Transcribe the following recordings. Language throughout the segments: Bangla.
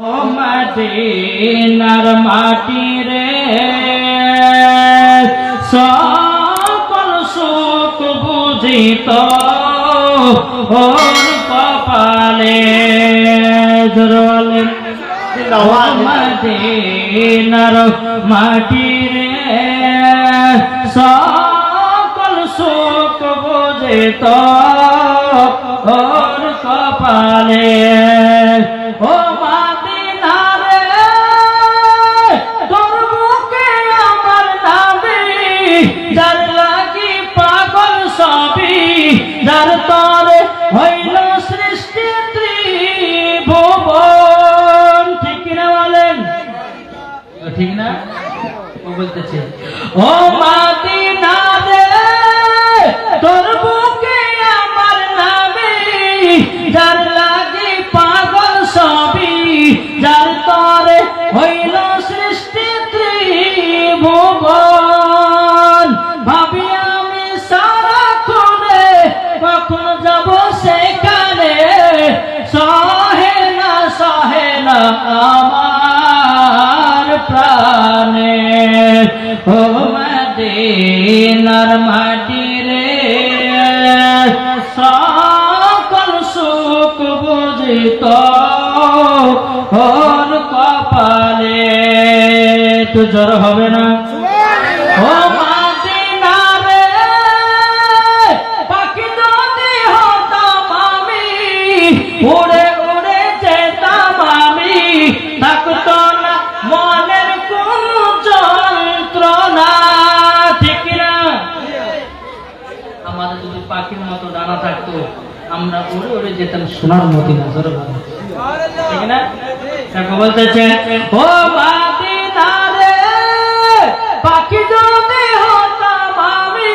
ও মদিনার মাটি রে সকল সুখ বুঝিত ওর কপালে জোরে ও মদিনার মাটি রে সকল সুখ বুঝিত ওর কপালে ও যার তরে হইল সৃষ্টি ত্রিভুবন। ঠিক না বলেন? ঠিক না? ও বলতেছে ও মদিনা রে তোর বুকে আমার নামে যার লাগি পাগল সবই যার তরে হইল সৃষ্টি ত্রিভুবন। ভাবি আমি সারা কখন যাব সেখানে সহে না আমার প্রাণে ও মদিনার মাটি রে সকল সুখ বুঝিত ওর কপালে। তো জ্বর হবে না? ও উড়ে উড়ে যেতাম আমি থাকতো না মনের কোন যন্ত্রণা। ঠিক না? আমাদের যদি পাখির মতো ডানা থাকতো আমরা উড়ে উড়ে যেতাম সোনার মদিনা। ঠিক না? বলতেছে ও মদিনা রে পাখি যদি হতাম আমি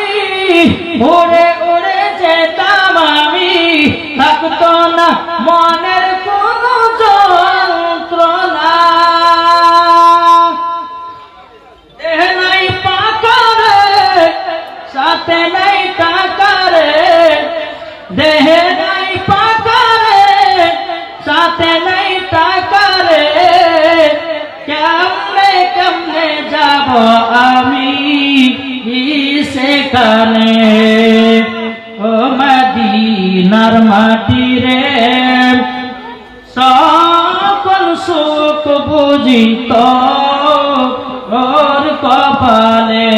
উড়ে উড়ে যেতাম আমি থাকতো না মনের কোন যন্ত্রণা। দেহ নাই পাকা রে সাথে নাই টাকা রে দেহ নাই পাকা রে সাথে নাই টাকা রে কেমনে কেমনে যাব আমি সেখানে ও মদিনার মাটি রে সকল সুখ বুঝিত ওর কপালে।